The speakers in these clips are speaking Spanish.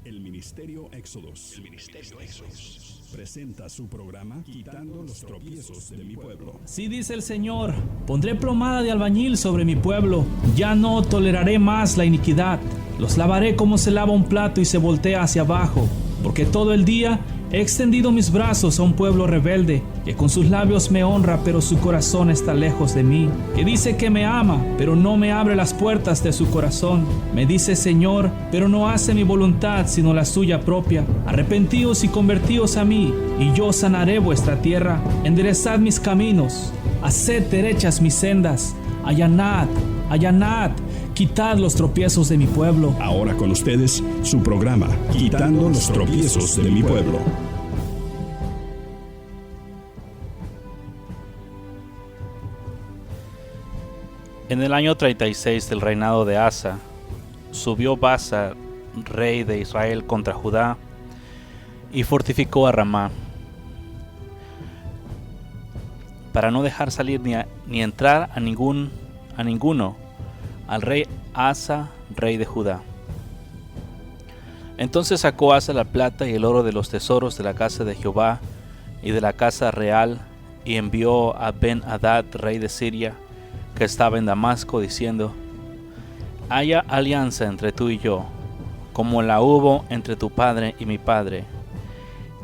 El Ministerio Éxodos presenta su programa Quitando los tropiezos de mi pueblo. Así dice el Señor: pondré plomada de albañil sobre mi pueblo, ya no toleraré más la iniquidad. Los lavaré como se lava un plato y se voltea hacia abajo, porque todo el día he extendido mis brazos a un pueblo rebelde, que con sus labios me honra, pero su corazón está lejos de mí, que dice que me ama, pero no me abre las puertas de su corazón. Me dice Señor, pero no hace mi voluntad, sino la suya propia. Arrepentíos y convertíos a mí, y yo sanaré vuestra tierra. Enderezad mis caminos, haced derechas mis sendas. Allanad, allanad, quitad los tropiezos de mi pueblo. Ahora con ustedes, su programa Quitando los tropiezos de mi pueblo. En el año 36 del reinado de Asa, subió Baasa, rey de Israel, contra Judá y fortificó a Ramá, para no dejar salir ni entrar a ninguno al rey Asa, rey de Judá. Entonces sacó Asa la plata y el oro de los tesoros de la casa de Jehová y de la casa real, y envió a Ben-Hadad, rey de Siria, que estaba en Damasco, diciendo: haya alianza entre tú y yo, como la hubo entre tu padre y mi padre.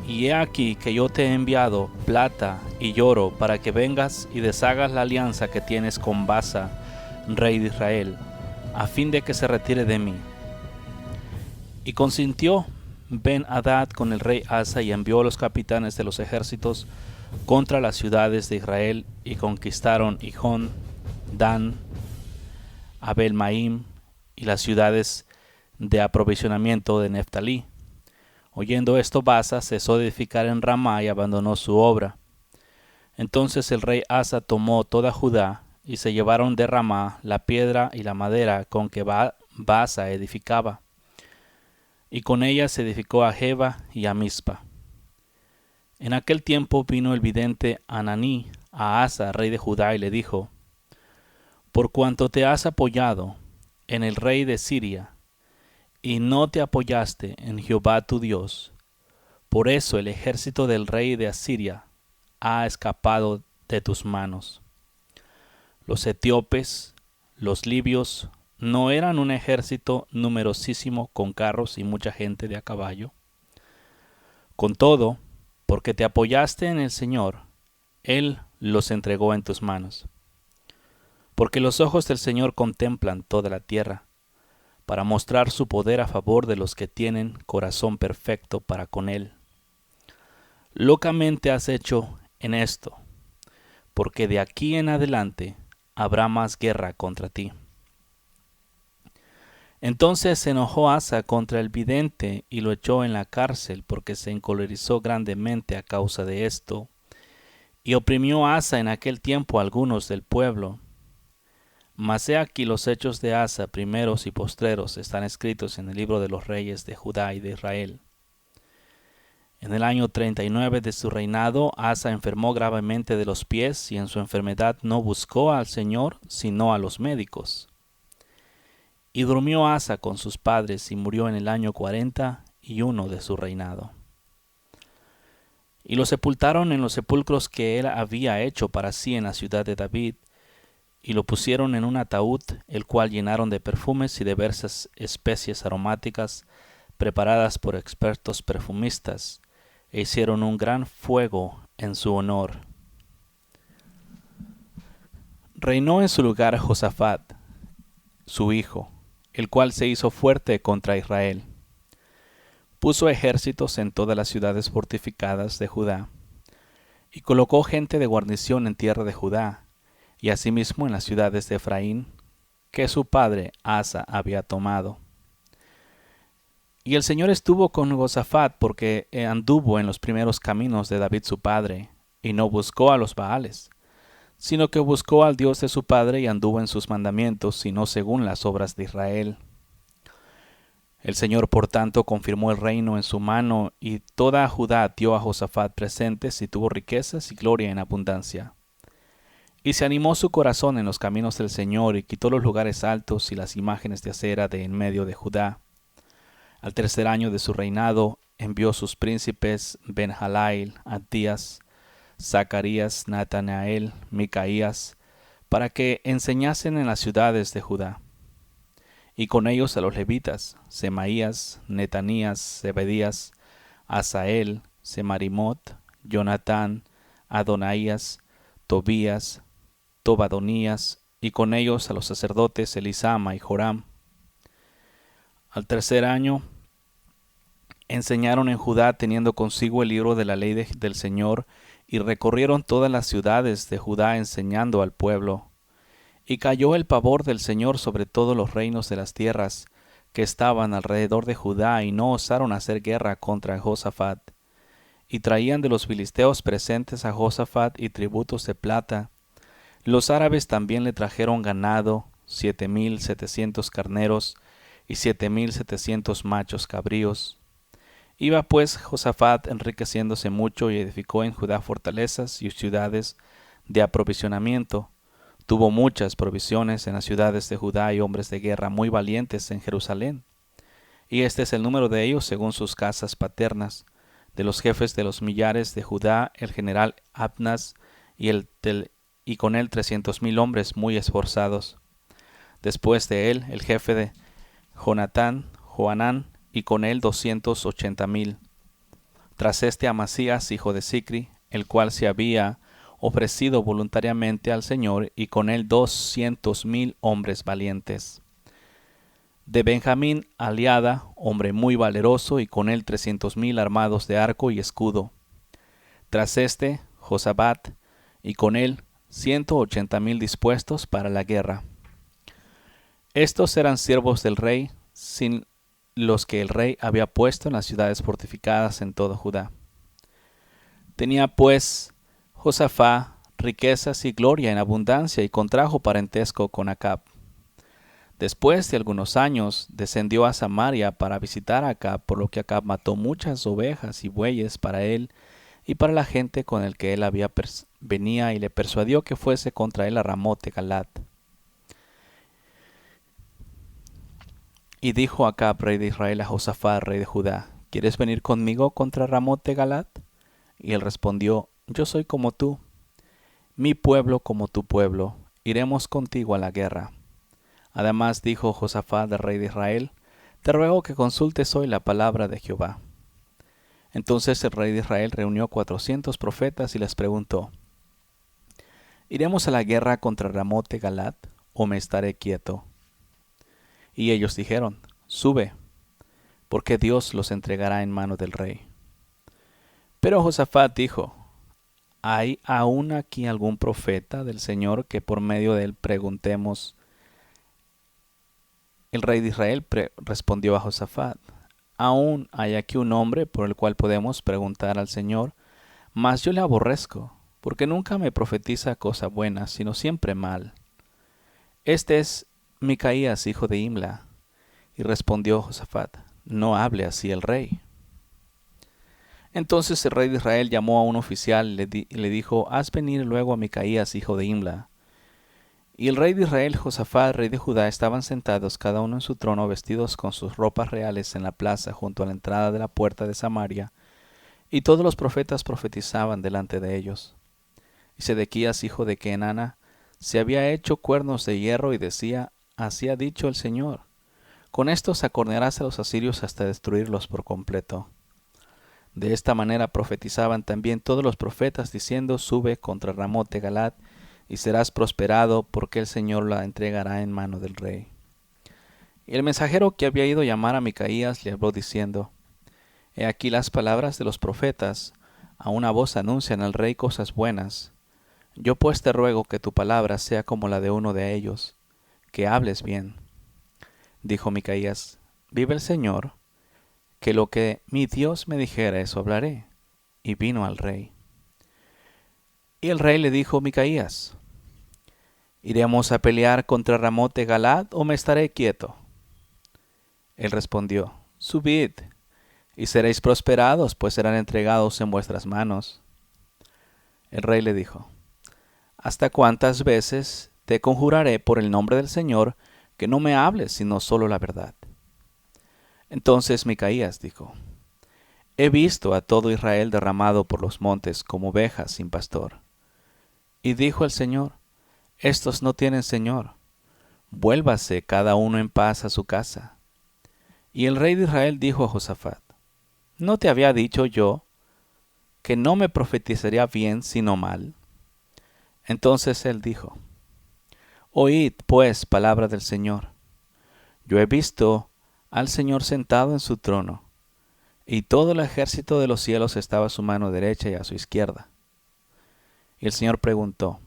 Y he aquí que yo te he enviado plata y oro para que vengas y deshagas la alianza que tienes con Baasa, rey de Israel, a fin de que se retire de mí. Y consintió Ben-Hadad con el rey Asa, y envió los capitanes de los ejércitos contra las ciudades de Israel, y conquistaron Hijón, Dan, Abel-Maim y las ciudades de aprovisionamiento de Neftalí. Oyendo esto, Baasa cesó de edificar en Ramá y abandonó su obra. Entonces el rey Asa tomó toda Judá, y se llevaron de Ramá la piedra y la madera con que Baasa edificaba, y con ella se edificó a Geba y a Mizpa. En aquel tiempo vino el vidente Ananí a Asa, rey de Judá, y le dijo: por cuanto te has apoyado en el rey de Siria, y no te apoyaste en Jehová tu Dios, por eso el ejército del rey de Asiria ha escapado de tus manos. Los etíopes, los libios, ¿no eran un ejército numerosísimo con carros y mucha gente de a caballo? Con todo, porque te apoyaste en el Señor, Él los entregó en tus manos. Porque los ojos del Señor contemplan toda la tierra, para mostrar su poder a favor de los que tienen corazón perfecto para con Él. Locamente has hecho en esto, porque de aquí en adelante habrá más guerra contra ti. Entonces se enojó Asa contra el vidente y lo echó en la cárcel, porque se encolerizó grandemente a causa de esto, y oprimió Asa en aquel tiempo a algunos del pueblo. Mas he aquí los hechos de Asa, primeros y postreros, están escritos en el libro de los reyes de Judá y de Israel. En el año 39 de su reinado, Asa enfermó gravemente de los pies, y en su enfermedad no buscó al Señor, sino a los médicos. Y durmió Asa con sus padres, y murió en el año 41 de su reinado. Y lo sepultaron en los sepulcros que él había hecho para sí en la ciudad de David, y lo pusieron en un ataúd, el cual llenaron de perfumes y diversas especies aromáticas preparadas por expertos perfumistas, e hicieron un gran fuego en su honor. Reinó en su lugar Josafat, su hijo, el cual se hizo fuerte contra Israel. Puso ejércitos en todas las ciudades fortificadas de Judá, y colocó gente de guarnición en tierra de Judá, y asimismo en las ciudades de Efraín, que su padre Asa había tomado. Y el Señor estuvo con Josafat, porque anduvo en los primeros caminos de David su padre, y no buscó a los Baales, sino que buscó al Dios de su padre, y anduvo en sus mandamientos, sino según las obras de Israel. El Señor, por tanto, confirmó el reino en su mano, y toda Judá dio a Josafat presentes, y tuvo riquezas y gloria en abundancia. Y se animó su corazón en los caminos del Señor, y quitó los lugares altos y las imágenes de acera de en medio de Judá. Al tercer año de su reinado, envió sus príncipes Ben-Halael, Abdías, Zacarías, Natanael, Micaías, para que enseñasen en las ciudades de Judá. Y con ellos a los levitas, Semaías, Netanías, Zebedías, Asael, Semarimot, Jonatán, Adonaías, Tobías, Tobadonías, y con ellos a los sacerdotes Elisama y Joram. Al tercer año enseñaron en Judá teniendo consigo el libro de la ley del Señor, y recorrieron todas las ciudades de Judá enseñando al pueblo. Y cayó el pavor del Señor sobre todos los reinos de las tierras que estaban alrededor de Judá, y no osaron hacer guerra contra Josafat. Y traían de los filisteos presentes a Josafat y tributos de plata. Los árabes también le trajeron ganado, 7,700 carneros y 7,700 machos cabríos. Iba pues Josafat enriqueciéndose mucho y edificó en Judá fortalezas y ciudades de aprovisionamiento. Tuvo muchas provisiones en las ciudades de Judá y hombres de guerra muy valientes en Jerusalén. Y este es el número de ellos según sus casas paternas. De los jefes de los millares de Judá, el general Abnas y con él 300,000 hombres muy esforzados. Después de él, el jefe de Joanán, y con él 280,000. Tras este Amasías, hijo de Sicri, el cual se había ofrecido voluntariamente al Señor, y con él 200,000 hombres valientes. De Benjamín, Aliada, hombre muy valeroso, y con él 300,000 armados de arco y escudo. Tras este, Josabat, y con él 180,000 dispuestos para la guerra. Estos eran siervos del rey, sin los que el rey había puesto en las ciudades fortificadas en todo Judá. Tenía pues Josafá riquezas y gloria en abundancia, y contrajo parentesco con Acab. Después de algunos años descendió a Samaria para visitar a Acab, por lo que Acab mató muchas ovejas y bueyes para él y para la gente con el que él venía, y le persuadió que fuese contra él a Ramot de Galat. Y dijo Acab, rey de Israel, a Josafá, rey de Judá: ¿Quieres venir conmigo contra Ramot de Galat? Y él respondió: Yo soy como tú, mi pueblo como tu pueblo, iremos contigo a la guerra. Además dijo Josafá, rey de Israel: Te ruego que consultes hoy la palabra de Jehová. Entonces el rey de Israel reunió 400 profetas y les preguntó: ¿Iremos a la guerra contra Ramot de Galat, o me estaré quieto? Y ellos dijeron: Sube, porque Dios los entregará en mano del rey. Pero Josafat dijo: ¿Hay aún aquí algún profeta del Señor que por medio de él preguntemos? El rey de Israel respondió a Josafat: Aún hay aquí un hombre por el cual podemos preguntar al Señor, mas yo le aborrezco, porque nunca me profetiza cosa buena, sino siempre mal. Este es Micaías, hijo de Imla. Y respondió Josafat: No hable así el rey. Entonces el rey de Israel llamó a un oficial y le dijo: Haz venir luego a Micaías, hijo de Imla. Y el rey de Israel, Josafat, rey de Judá, estaban sentados cada uno en su trono, vestidos con sus ropas reales en la plaza junto a la entrada de la puerta de Samaria, y todos los profetas profetizaban delante de ellos. Y Sedequías, hijo de Kenana, se había hecho cuernos de hierro y decía: Así ha dicho el Señor: Con estos acornearás a los asirios hasta destruirlos por completo. De esta manera profetizaban también todos los profetas, diciendo: Sube contra Ramot de Galat, y serás prosperado, porque el Señor la entregará en mano del rey. Y el mensajero que había ido a llamar a Micaías le habló diciendo: He aquí las palabras de los profetas, a una voz anuncian al rey cosas buenas. Yo pues te ruego que tu palabra sea como la de uno de ellos, que hables bien. Dijo Micaías: Vive el Señor, que lo que mi Dios me dijera, eso hablaré. Y vino al rey. Y el rey le dijo a Micaías: ¿Iremos a pelear contra Ramot de Galat, o me estaré quieto? Él respondió: Subid, y seréis prosperados, pues serán entregados en vuestras manos. El rey le dijo: ¿Hasta cuántas veces te conjuraré por el nombre del Señor que no me hables sino solo la verdad? Entonces Micaías dijo: He visto a todo Israel derramado por los montes como ovejas sin pastor. Y dijo el Señor: Estos no tienen señor. Vuélvase cada uno en paz a su casa. Y el rey de Israel dijo a Josafat: ¿No te había dicho yo que no me profetizaría bien sino mal? Entonces él dijo: Oíd pues palabra del Señor. Yo he visto al Señor sentado en su trono, y todo el ejército de los cielos estaba a su mano derecha y a su izquierda. Y el Señor preguntó: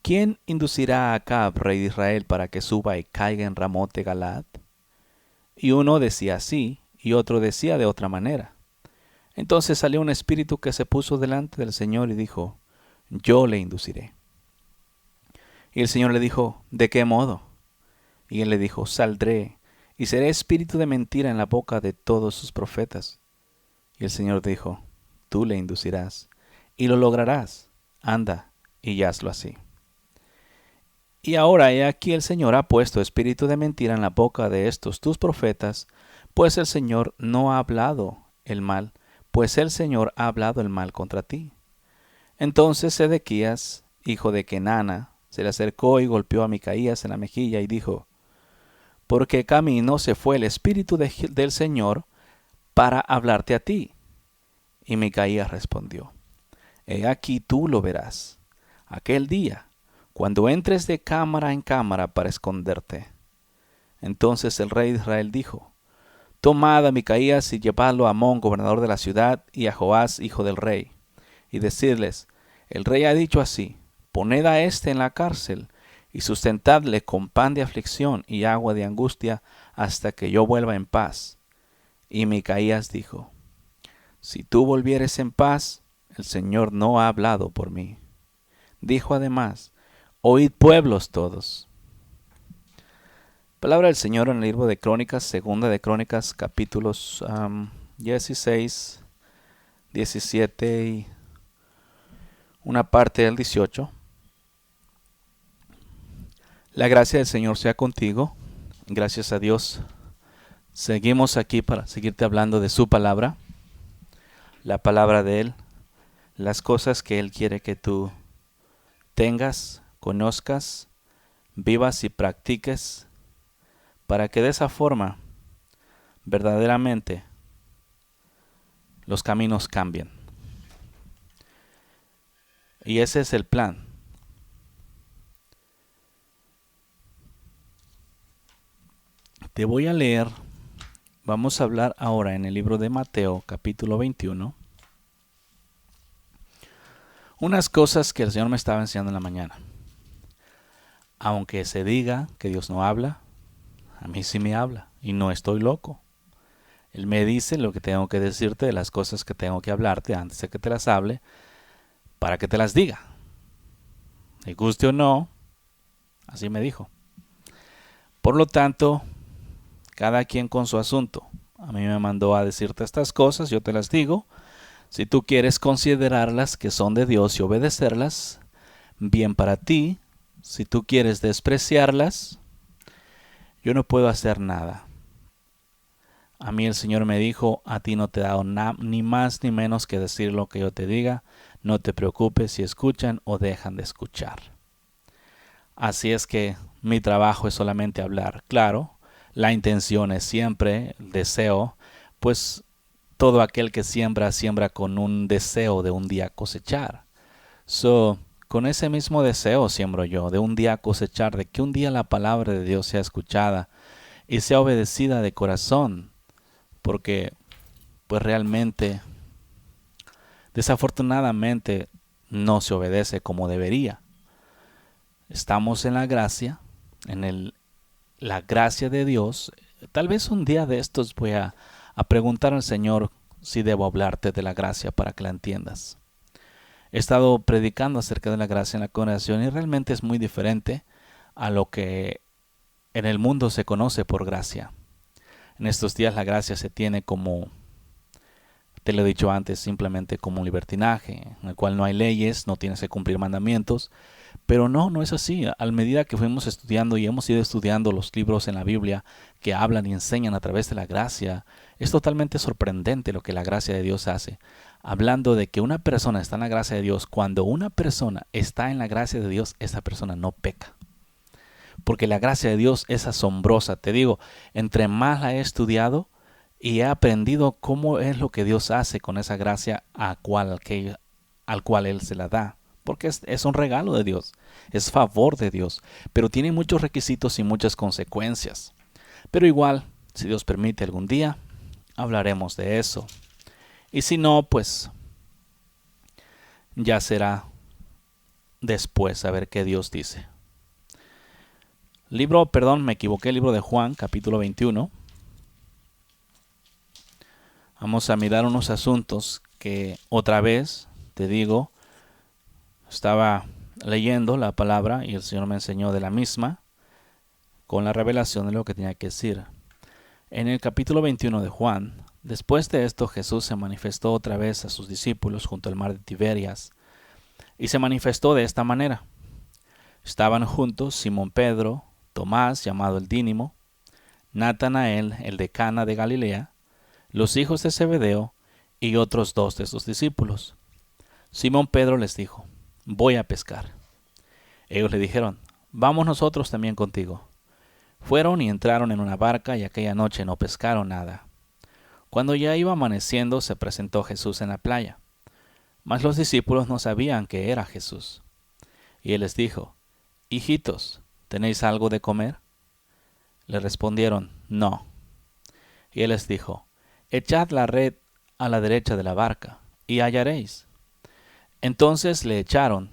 ¿Quién inducirá a Acab, rey de Israel, para que suba y caiga en Ramot de Galaad? Y uno decía así, y otro decía de otra manera. Entonces salió un espíritu que se puso delante del Señor y dijo: Yo le induciré. Y el Señor le dijo: ¿De qué modo? Y él le dijo: Saldré, y seré espíritu de mentira en la boca de todos sus profetas. Y el Señor dijo: Tú le inducirás, y lo lograrás. Anda, y hazlo así. Y ahora he aquí el Señor ha puesto espíritu de mentira en la boca de estos tus profetas, pues el Señor no ha hablado el mal, pues el Señor ha hablado el mal contra ti. Entonces Sedequías, hijo de Kenana, se le acercó y golpeó a Micaías en la mejilla y dijo: ¿Por qué camino se fue el espíritu del Señor para hablarte a ti? Y Micaías respondió: He aquí tú lo verás, aquel día, cuando entres de cámara en cámara para esconderte. Entonces el rey de Israel dijo: Tomad a Micaías y llevadlo a Amón, gobernador de la ciudad, y a Joás, hijo del rey, y decidles: El rey ha dicho así: Poned a éste en la cárcel, y sustentadle con pan de aflicción y agua de angustia, hasta que yo vuelva en paz. Y Micaías dijo: Si tú volvieres en paz, el Señor no ha hablado por mí. Dijo además: Oíd pueblos todos. Palabra del Señor en el libro de Crónicas, segunda de Crónicas, capítulos 16, 17 y una parte del 18. La gracia del Señor sea contigo. Gracias a Dios. Seguimos aquí para seguirte hablando de su palabra, la palabra de Él, las cosas que Él quiere que tú tengas, conozcas, vivas y practiques, para que de esa forma verdaderamente los caminos cambien. Y ese es el plan. Te voy a leer, vamos a hablar ahora en el libro de Mateo, capítulo 21, unas cosas que el Señor me estaba enseñando en la mañana. Aunque se diga que Dios no habla, a mí sí me habla y no estoy loco. Él me dice lo que tengo que decirte, de las cosas que tengo que hablarte antes de que te las hable, para que te las diga. Me guste o no, así me dijo. Por lo tanto, cada quien con su asunto. A mí me mandó a decirte estas cosas, yo te las digo. Si tú quieres considerarlas que son de Dios y obedecerlas, bien para ti. Si tú quieres despreciarlas, yo no puedo hacer nada. A mí el Señor me dijo: a ti no te he dado ni más ni menos que decir lo que yo te diga. No te preocupes si escuchan o dejan de escuchar. Así es que mi trabajo es solamente hablar. Claro, la intención es siempre el deseo, pues todo aquel que siembra, siembra con un deseo de un día cosechar. Con ese mismo deseo siembro yo, de un día cosechar, de que un día la palabra de Dios sea escuchada y sea obedecida de corazón, porque pues realmente, desafortunadamente, no se obedece como debería. Estamos en la gracia, la gracia de Dios. Tal vez un día de estos voy a preguntar al Señor si debo hablarte de la gracia para que la entiendas. He estado predicando acerca de la gracia en la congregación y realmente es muy diferente a lo que en el mundo se conoce por gracia. En estos días la gracia se tiene como, te lo he dicho antes, simplemente como un libertinaje, en el cual no hay leyes, no tienes que cumplir mandamientos, Pero no es así. A medida que fuimos estudiando y hemos ido estudiando los libros en la Biblia que hablan y enseñan a través de la gracia, es totalmente sorprendente lo que la gracia de Dios hace. Hablando de que una persona está en la gracia de Dios, cuando una persona está en la gracia de Dios, esa persona no peca. Porque la gracia de Dios es asombrosa. Te digo, entre más la he estudiado y he aprendido cómo es lo que Dios hace con esa gracia al cual Él se la da. Porque es un regalo de Dios, es favor de Dios, pero tiene muchos requisitos y muchas consecuencias. Pero igual, si Dios permite algún día, hablaremos de eso. Y si no, pues ya será después a ver qué Dios dice. Me equivoqué, libro de Juan, capítulo 21. Vamos a mirar unos asuntos que otra vez, te digo, estaba leyendo la palabra y el Señor me enseñó de la misma con la revelación de lo que tenía que decir. En el capítulo 21 de Juan, después de esto Jesús se manifestó otra vez a sus discípulos junto al mar de Tiberias y se manifestó de esta manera. Estaban juntos Simón Pedro, Tomás, llamado el Dídimo, Natanael, el de Cana de Galilea, los hijos de Zebedeo y otros 2 de sus discípulos. Simón Pedro les dijo: voy a pescar. Ellos le dijeron: vamos nosotros también contigo. Fueron y entraron en una barca y aquella noche no pescaron nada. Cuando ya iba amaneciendo se presentó Jesús en la playa. Mas los discípulos no sabían que era Jesús. Y él les dijo: hijitos, ¿tenéis algo de comer? Le respondieron: no. Y él les dijo: echad la red a la derecha de la barca y hallaréis. Entonces le echaron,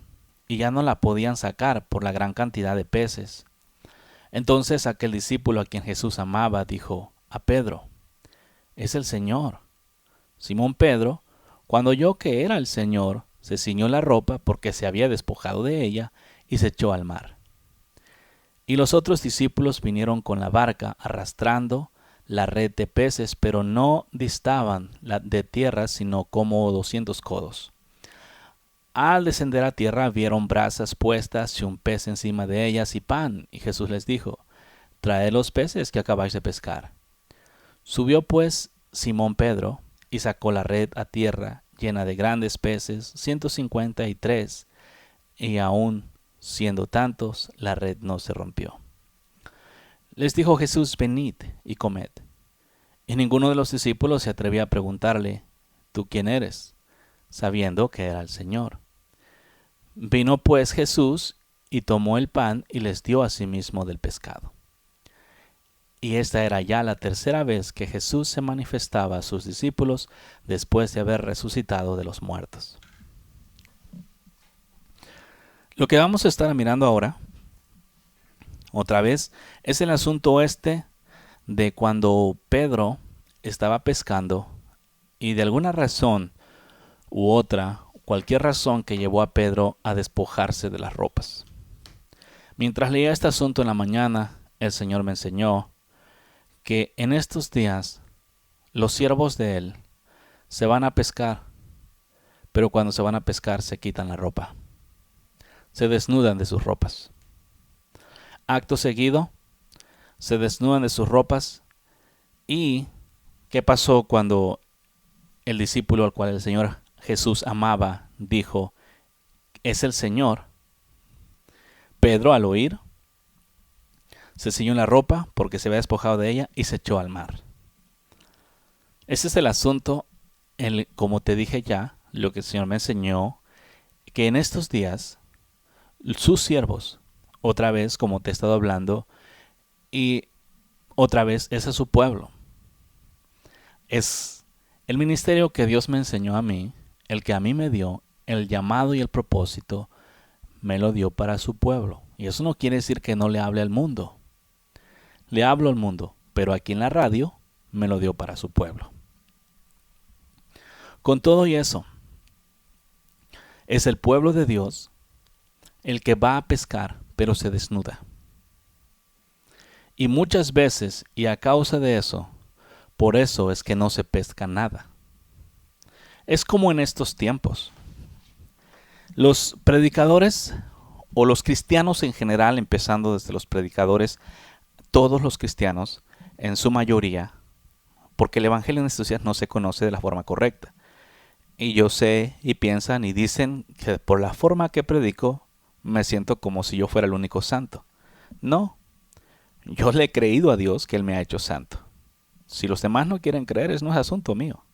y ya no la podían sacar por la gran cantidad de peces. Entonces aquel discípulo a quien Jesús amaba dijo a Pedro: es el Señor. Simón Pedro, cuando oyó que era el Señor, se ciñó la ropa porque se había despojado de ella y se echó al mar. Y los otros discípulos vinieron con la barca arrastrando la red de peces, pero no distaban de tierra sino como 200 codos. Al descender a tierra vieron brasas puestas y un pez encima de ellas y pan, y Jesús les dijo: traed los peces que acabáis de pescar. Subió pues Simón Pedro y sacó la red a tierra llena de grandes peces, 153, y aun siendo tantos, la red no se rompió. Les dijo Jesús: venid y comed. Y ninguno de los discípulos se atrevía a preguntarle: ¿tú quién eres?, sabiendo que era el Señor. Vino pues Jesús y tomó el pan y les dio asimismo del pescado. Y esta era ya la tercera vez que Jesús se manifestaba a sus discípulos después de haber resucitado de los muertos. Lo que vamos a estar mirando ahora, otra vez, es el asunto de cuando Pedro estaba pescando y de alguna razón u otra, cualquier razón que llevó a Pedro a despojarse de las ropas. Mientras leía este asunto en la mañana, el Señor me enseñó que en estos días los siervos de Él se van a pescar, pero cuando se van a pescar se quitan la ropa, se desnudan de sus ropas. Acto seguido, se desnudan de sus ropas. ¿Y qué pasó cuando el discípulo al cual el Señor Jesús amaba dijo: es el Señor? Pedro, al oír, se ciñó la ropa porque se había despojado de ella y se echó al mar. Ese es el asunto, como te dije ya, lo que el Señor me enseñó, que en estos días sus siervos, otra vez como te he estado hablando, y otra vez ese es su pueblo. Es el ministerio que Dios me enseñó a mí, el que a mí me dio, el llamado y el propósito, me lo dio para su pueblo. Y eso no quiere decir que no le hable al mundo. Le hablo al mundo, pero aquí en la radio me lo dio para su pueblo. Con todo y eso, es el pueblo de Dios el que va a pescar, pero se desnuda. Y muchas veces, y a causa de eso, por eso es que no se pesca nada. Es como en estos tiempos. Los predicadores o los cristianos en general, empezando desde los predicadores, todos los cristianos, en su mayoría, porque el evangelio en estos días no se conoce de la forma correcta. Y yo sé, y piensan, y dicen que por la forma que predico, me siento como si yo fuera el único santo. No, yo le he creído a Dios que Él me ha hecho santo. Si los demás no quieren creer, no es asunto mío.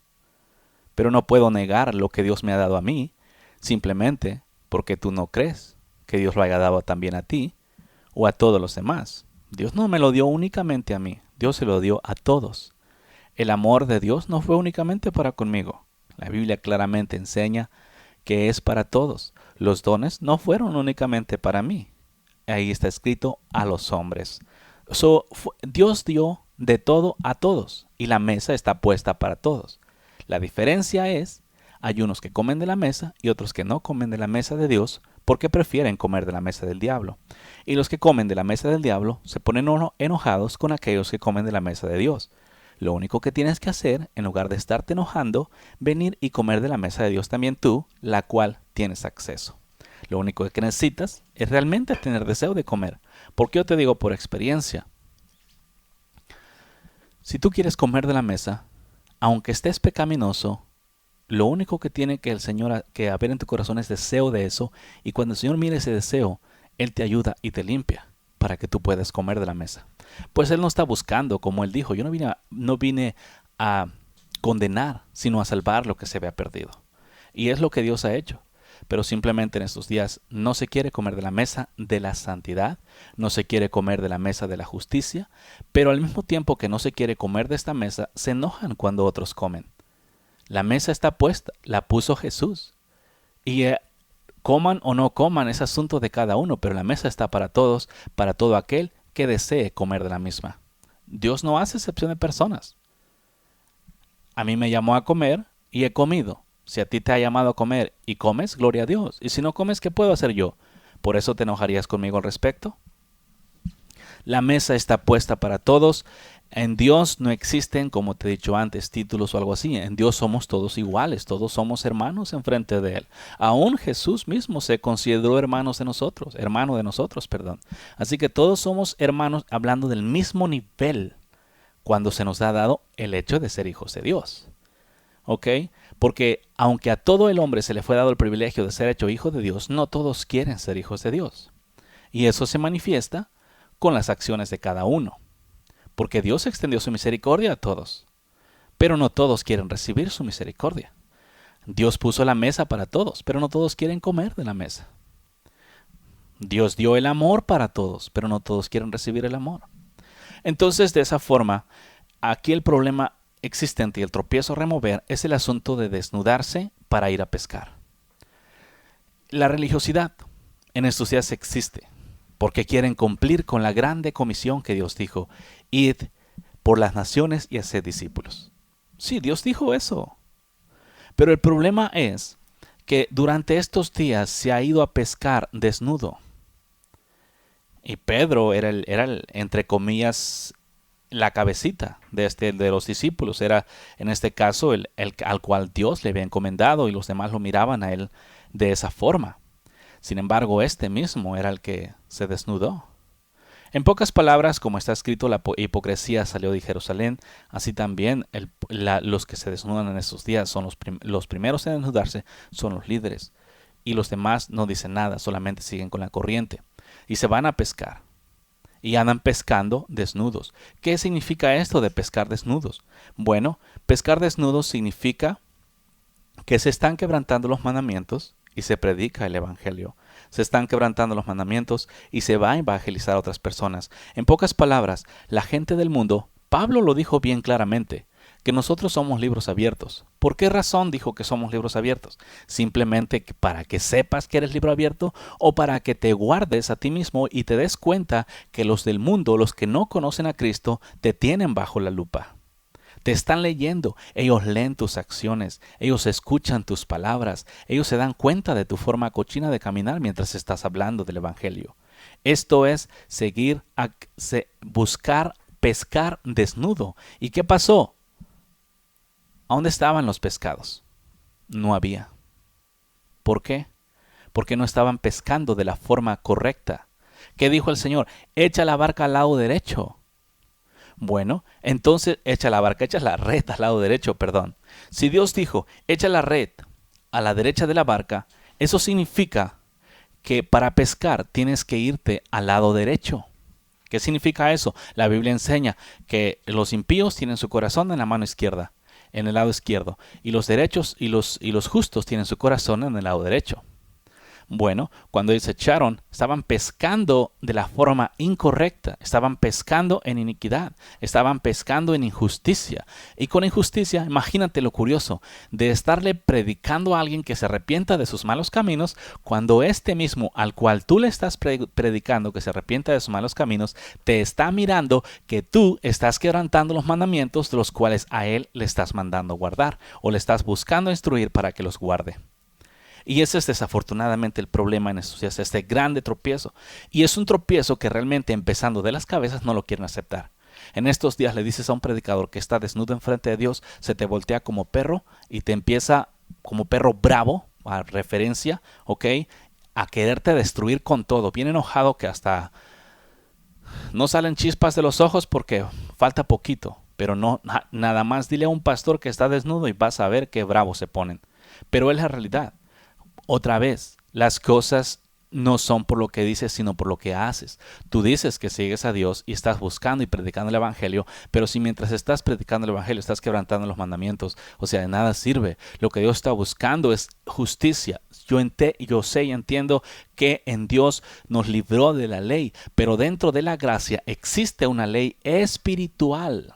Pero no puedo negar lo que Dios me ha dado a mí, simplemente porque tú no crees que Dios lo haya dado también a ti o a todos los demás. Dios no me lo dio únicamente a mí, Dios se lo dio a todos. El amor de Dios no fue únicamente para conmigo. La Biblia claramente enseña que es para todos. Los dones no fueron únicamente para mí. Ahí está escrito a los hombres. Dios dio de todo a todos y la mesa está puesta para todos. La diferencia es, hay unos que comen de la mesa y otros que no comen de la mesa de Dios porque prefieren comer de la mesa del diablo. Y los que comen de la mesa del diablo se ponen enojados con aquellos que comen de la mesa de Dios. Lo único que tienes que hacer, en lugar de estarte enojando, venir y comer de la mesa de Dios también tú, la cual tienes acceso. Lo único que necesitas es realmente tener deseo de comer. Porque yo te digo por experiencia, si tú quieres comer de la mesa, aunque estés pecaminoso, lo único que tiene que el Señor que haber en tu corazón es deseo de eso, y cuando el Señor mire ese deseo, Él te ayuda y te limpia para que tú puedas comer de la mesa. Pues Él no está buscando, como Él dijo, yo no vine a condenar, sino a salvar lo que se había perdido. Y es lo que Dios ha hecho. Pero simplemente en estos días no se quiere comer de la mesa de la santidad, no se quiere comer de la mesa de la justicia, pero al mismo tiempo que no se quiere comer de esta mesa, se enojan cuando otros comen. La mesa está puesta, la puso Jesús. Y coman o no coman es asunto de cada uno, pero la mesa está para todos, para todo aquel que desee comer de la misma. Dios no hace excepción de personas. A mí me llamó a comer y he comido. Si a ti te ha llamado a comer y comes, gloria a Dios. Y si no comes, ¿qué puedo hacer yo? ¿Por eso te enojarías conmigo al respecto? La mesa está puesta para todos. En Dios no existen, como te he dicho antes, títulos o algo así. En Dios somos todos iguales, todos somos hermanos enfrente de Él. Aún Jesús mismo se consideró hermano de nosotros. Así que todos somos hermanos hablando del mismo nivel cuando se nos ha dado el hecho de ser hijos de Dios. ¿Ok? Porque aunque a todo el hombre se le fue dado el privilegio de ser hecho hijo de Dios, no todos quieren ser hijos de Dios. Y eso se manifiesta con las acciones de cada uno. Porque Dios extendió su misericordia a todos, pero no todos quieren recibir su misericordia. Dios puso la mesa para todos, pero no todos quieren comer de la mesa. Dios dio el amor para todos, pero no todos quieren recibir el amor. Entonces, de esa forma, aquí el problema existente y el tropiezo a remover es el asunto de desnudarse para ir a pescar. La religiosidad en estos días existe porque quieren cumplir con la grande comisión que Dios dijo: id por las naciones y haced discípulos. Sí, Dios dijo eso. Pero el problema es que durante estos días se ha ido a pescar desnudo. Y Pedro era el entre comillas, la cabecita de los discípulos. Era en este caso el al cual Dios le había encomendado y los demás lo miraban a él de esa forma. Sin embargo, este mismo era el que se desnudó. En pocas palabras, como está escrito, la hipocresía salió de Jerusalén. Así también los que se desnudan en estos días son los primeros en desnudarse, son los líderes. Y los demás no dicen nada, solamente siguen con la corriente. Y se van a pescar. Y andan pescando desnudos. ¿Qué significa esto de pescar desnudos? Bueno, pescar desnudos significa que se están quebrantando los mandamientos y se predica el evangelio. Se están quebrantando los mandamientos y se va a evangelizar a otras personas. En pocas palabras, la gente del mundo, Pablo lo dijo bien claramente, que nosotros somos libros abiertos. ¿Por qué razón dijo que somos libros abiertos? ¿Simplemente para que sepas que eres libro abierto o para que te guardes a ti mismo y te des cuenta que los del mundo, los que no conocen a Cristo, te tienen bajo la lupa? Te están leyendo, ellos leen tus acciones, ellos escuchan tus palabras, ellos se dan cuenta de tu forma cochina de caminar mientras estás hablando del evangelio. Esto es buscar pescar desnudo. ¿Y qué pasó? ¿A dónde estaban los pescados? No había. ¿Por qué? porque no estaban pescando de la forma correcta. ¿Qué dijo el Señor? Echa la barca al lado derecho. Bueno, entonces echa la red al lado derecho, perdón. Si Dios dijo, echa la red a la derecha de la barca, eso significa que para pescar tienes que irte al lado derecho. ¿Qué significa eso? La Biblia enseña que los impíos tienen su corazón en la mano izquierda, en el lado izquierdo, y los derechos y los justos tienen su corazón en el lado derecho. Bueno, cuando ellos echaron, estaban pescando de la forma incorrecta, estaban pescando en iniquidad, estaban pescando en injusticia. Y con injusticia, imagínate lo curioso, de estarle predicando a alguien que se arrepienta de sus malos caminos, cuando este mismo al cual tú le estás predicando que se arrepienta de sus malos caminos, te está mirando que tú estás quebrantando los mandamientos de los cuales a él le estás mandando guardar, o le estás buscando instruir para que los guarde. Y ese es desafortunadamente el problema en estos días, este grande tropiezo. Y es un tropiezo que realmente, empezando de las cabezas, no lo quieren aceptar. En estos días le dices a un predicador que está desnudo enfrente de Dios, se te voltea como perro y te empieza como perro bravo, a referencia, ¿ok? A quererte destruir con todo, bien enojado que hasta no salen chispas de los ojos porque falta poquito. Pero no, nada más dile a un pastor que está desnudo y vas a ver qué bravos se ponen. Pero es la realidad. Otra vez, las cosas no son por lo que dices, sino por lo que haces. Tú dices que sigues a Dios y estás buscando y predicando el Evangelio, pero si mientras estás predicando el Evangelio estás quebrantando los mandamientos, o sea, de nada sirve. Lo que Dios está buscando es justicia. Yo sé y entiendo que en Dios nos libró de la ley, pero dentro de la gracia existe una ley espiritual,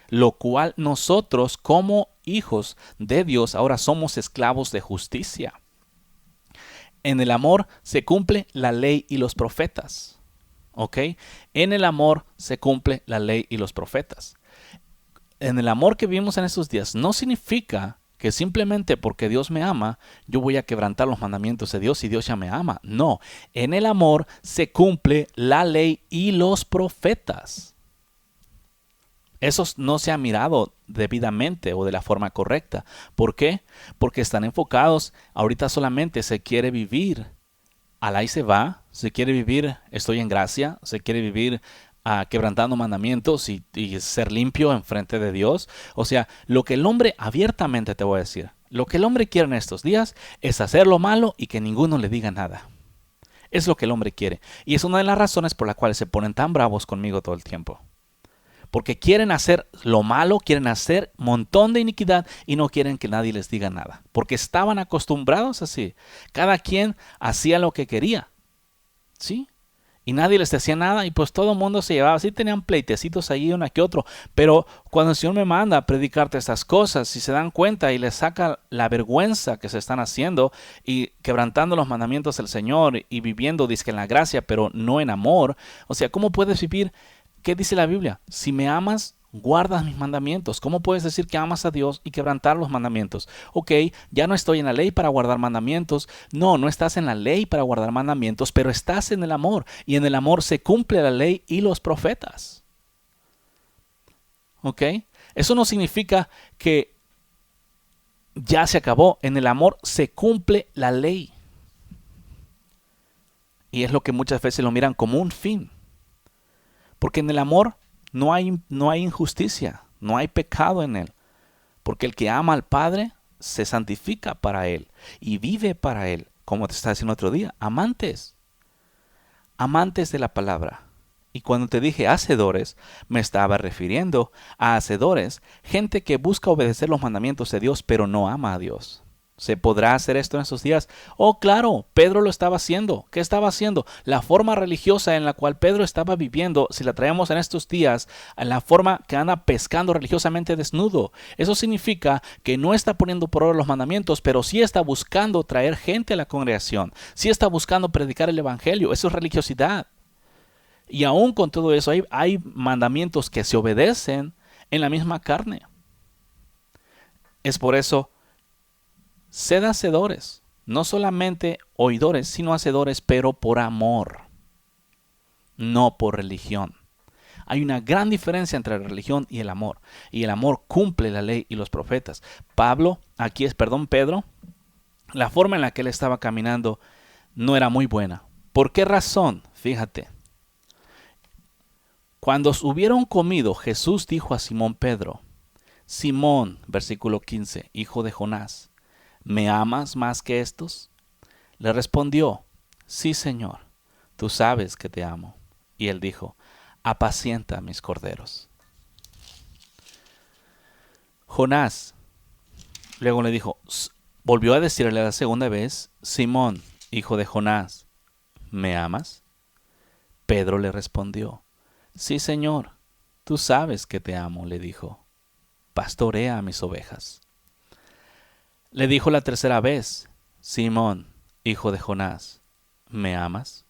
lo cual nosotros como hijos de Dios ahora somos esclavos de justicia. En el amor se cumple la ley y los profetas. ¿Ok? En el amor se cumple la ley y los profetas. En el amor que vivimos en estos días no significa que simplemente porque Dios me ama, yo voy a quebrantar los mandamientos de Dios y Dios ya me ama. No, en el amor se cumple la ley y los profetas. Eso no se ha mirado debidamente o de la forma correcta. ¿Por qué? Porque están enfocados, ahorita solamente se quiere vivir, al ahí se va, se quiere vivir, estoy en gracia, se quiere vivir quebrantando mandamientos y ser limpio en frente de Dios. O sea, lo que el hombre, abiertamente te voy a decir, lo que el hombre quiere en estos días es hacer lo malo y que ninguno le diga nada. Es lo que el hombre quiere. Y es una de las razones por las cuales se ponen tan bravos conmigo todo el tiempo. Porque quieren hacer lo malo, quieren hacer un montón de iniquidad y no quieren que nadie les diga nada. Porque estaban acostumbrados así. Cada quien hacía lo que quería. ¿Sí? Y nadie les decía nada y pues todo el mundo se llevaba. Sí tenían pleitecitos allí uno que otro. Pero cuando el Señor me manda a predicarte estas cosas, si se dan cuenta y les saca la vergüenza que se están haciendo y quebrantando los mandamientos del Señor y viviendo dizque en la gracia, pero no en amor. O sea, ¿cómo puedes vivir? ¿Qué dice la Biblia? Si me amas, guardas mis mandamientos. ¿Cómo puedes decir que amas a Dios y quebrantar los mandamientos? Ok, ya no estoy en la ley para guardar mandamientos. No, no estás en la ley para guardar mandamientos, pero estás en el amor. Y en el amor se cumple la ley y los profetas. Ok, eso no significa que ya se acabó. En el amor se cumple la ley. Y es lo que muchas veces lo miran como un fin. Porque en el amor no hay injusticia, no hay pecado en él. Porque el que ama al Padre se santifica para él y vive para él. Como te estaba diciendo otro día, amantes de la palabra. Y cuando te dije hacedores, me estaba refiriendo a hacedores, gente que busca obedecer los mandamientos de Dios, pero no ama a Dios. ¿Se podrá hacer esto en estos días? Oh, claro, Pedro lo estaba haciendo. ¿Qué estaba haciendo? La forma religiosa en la cual Pedro estaba viviendo, si la traemos en estos días, en la forma que anda pescando religiosamente desnudo. Eso significa que no está poniendo por obra los mandamientos, pero sí está buscando traer gente a la congregación. Sí está buscando predicar el evangelio. Eso es religiosidad. Y aún con todo eso, hay mandamientos que se obedecen en la misma carne. Es por eso, sed hacedores, no solamente oidores, sino hacedores, pero por amor, no por religión. Hay una gran diferencia entre la religión y el amor. Y el amor cumple la ley y los profetas. Pedro, la forma en la que él estaba caminando no era muy buena. ¿Por qué razón? Fíjate. Cuando hubieron comido, Jesús dijo a Simón Pedro: Simón, versículo 15, hijo de Jonás, ¿me amas más que estos? Le respondió: Sí, Señor, tú sabes que te amo. Y él dijo: apacienta mis corderos. Jonás luego le dijo, volvió a decirle la segunda vez: Simón, hijo de Jonás, ¿me amas? Pedro le respondió: Sí, Señor, tú sabes que te amo, le dijo. Pastorea mis ovejas. Le dijo la tercera vez: Simón, hijo de Jonás, ¿me amas?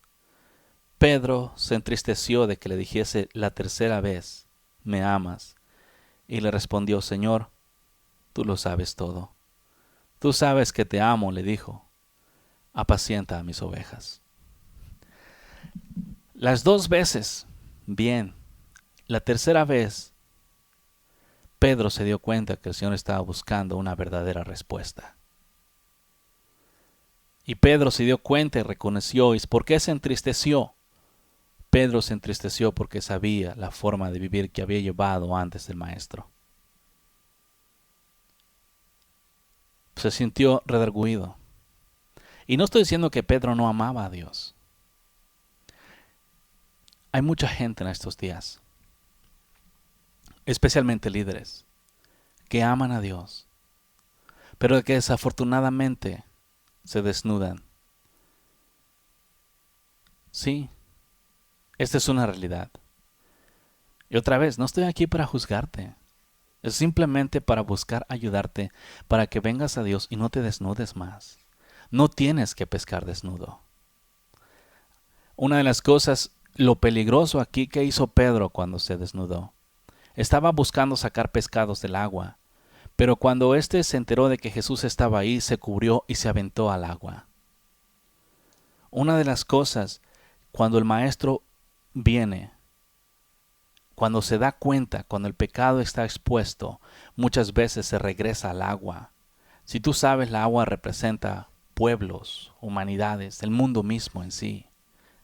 Pedro se entristeció de que le dijese la tercera vez: ¿me amas? Y le respondió: Señor, tú lo sabes todo. Tú sabes que te amo, le dijo. Apacienta a mis ovejas. Las dos veces, bien. La tercera vez, Pedro se dio cuenta que el Señor estaba buscando una verdadera respuesta. Y Pedro se dio cuenta y reconoció. ¿Y por qué se entristeció? Pedro se entristeció porque sabía la forma de vivir que había llevado antes del Maestro. Se sintió redargüido. Y no estoy diciendo que Pedro no amaba a Dios. Hay mucha gente en estos días, especialmente líderes, que aman a Dios, pero que desafortunadamente se desnudan. Sí, esta es una realidad. Y otra vez, no estoy aquí para juzgarte. Es simplemente para buscar ayudarte, para que vengas a Dios y no te desnudes más. No tienes que pescar desnudo. Una de las cosas, lo peligroso aquí que hizo Pedro cuando se desnudó. Estaba buscando sacar pescados del agua, pero cuando éste se enteró de que Jesús estaba ahí, se cubrió y se aventó al agua. Una de las cosas, cuando el Maestro viene, cuando se da cuenta, cuando el pecado está expuesto, muchas veces se regresa al agua. Si tú sabes, el agua representa pueblos, humanidades, el mundo mismo en sí,